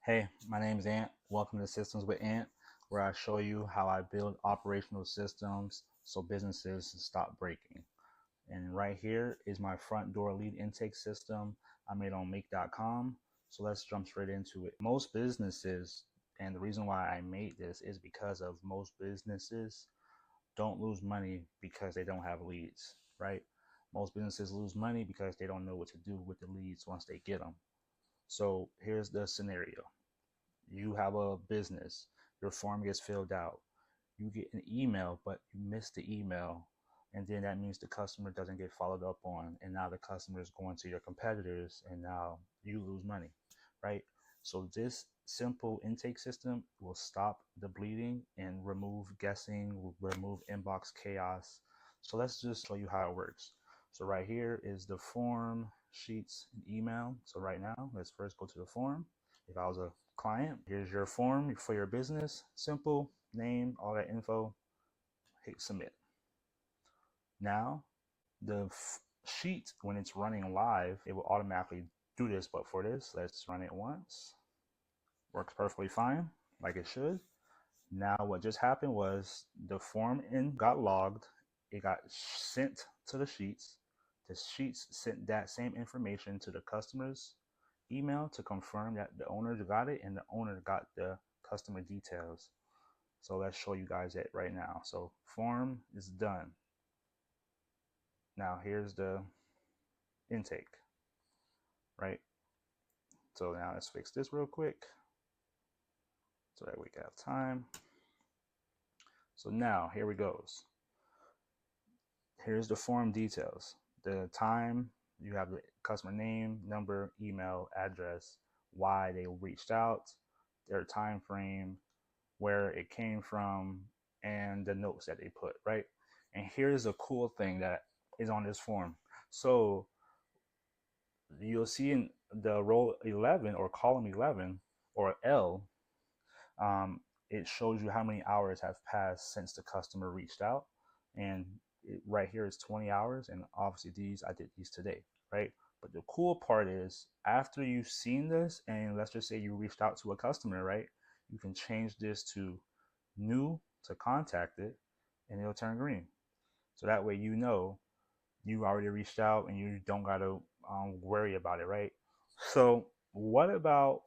Hey, my name is Ant. Welcome to Systems with Ant, where I show you how I build operational systems so businesses stop breaking. And right here is my front door lead intake system I made on make.com. So let's jump straight into it. Most businesses, and the reason why I made this is because of most businesses don't lose money because they don't have leads, right? Most businesses lose money because they don't know what to do with the leads once they get them. So here's the scenario. You have a business, your form gets filled out, you get an email, but you miss the email. And then that means the customer doesn't get followed up on. And now the customer is going to your competitors and now you lose money, right? So this simple intake system will stop the bleeding and remove guessing, remove inbox chaos. So let's just show you how it works. So right here is the form, sheets, and email. So right now, let's first go to the form. If I was a client, here's your form for your business. Simple, name, all that info, hit submit. Now, the sheet, when it's running live, it will automatically do this. But for this, let's run it once. Works perfectly fine, like it should. Now, what just happened was the form got logged. It got sent to the sheets. The sheets sent that same information to the customer's email to confirm that the owner got it and the owner got the customer details. So let's show you guys it right now. So form is done. Now here's the intake, right? So now let's fix this real quick so that we can have time. So now here we goes. Here's the form details. The time, you have the customer name, number, email, address, why they reached out, their time frame, where it came from, and the notes that they put, right? And here's a cool thing that is on this form. So you'll see in the row 11 or column 11 or L, it shows you how many hours have passed since the customer reached out. And right here is 20 hours. And obviously I did these today, right? But the cool part is after you've seen this, and let's just say you reached out to a customer, right? You can change this to new to contacted and it'll turn green. So that way, you know, you already reached out and you don't got to worry about it, right? So what about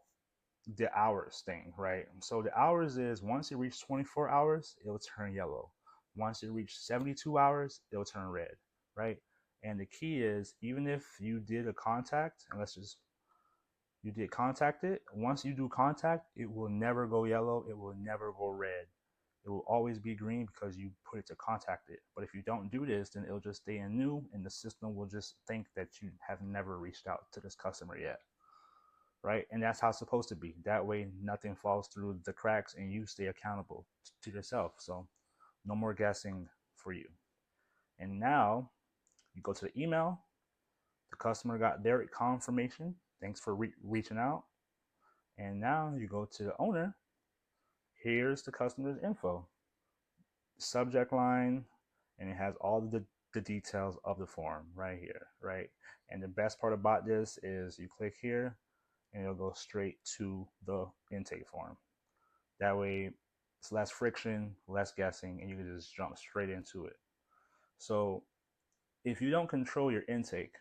the hours thing, right? So the hours is once it reaches 24 hours, it'll turn yellow. Once it reaches 72 hours, it'll turn red, right? And the key is even if you did a contact, and let's just you did contact it, once you do contact, it will never go yellow, it will never go red. It will always be green because you put it to contact it. But if you don't do this, then it'll just stay in new and the system will just think that you have never reached out to this customer yet, right? And that's how it's supposed to be. That way, nothing falls through the cracks and you stay accountable to yourself. So no more guessing for you. And now you go to the email. The customer got their confirmation. Thanks for reaching out. And now you go to the owner. Here's the customer's info, subject line, and it has all the details of the form right here, right? And the best part about this is you click here and it'll go straight to the intake form. That way it's less friction, less guessing, and you can just jump straight into it. So if you don't control your intake,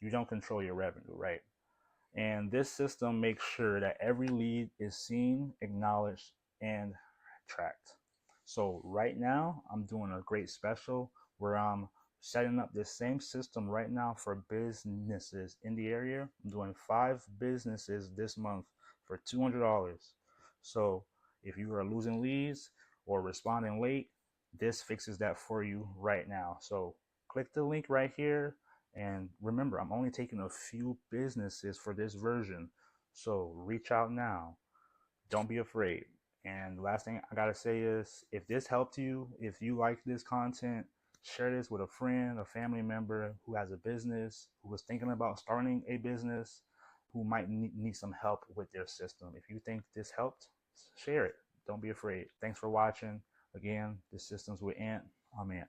you don't control your revenue, right? And this system makes sure that every lead is seen, acknowledged, and tracked. So right now, I'm doing a great special where I'm setting up this same system right now for businesses in the area. I'm doing 5 businesses this month for $200. So if you are losing leads or responding late, this fixes that for you right now. So click the link right here. And remember, I'm only taking a few businesses for this version. So reach out now. Don't be afraid. And the last thing I got to say is if this helped you, if you like this content, share this with a friend, a family member who has a business, who is thinking about starting a business, who might need some help with their system. If you think this helped, share it. Don't be afraid. Thanks for watching. Again, this Systems with Ant. I'm Ant.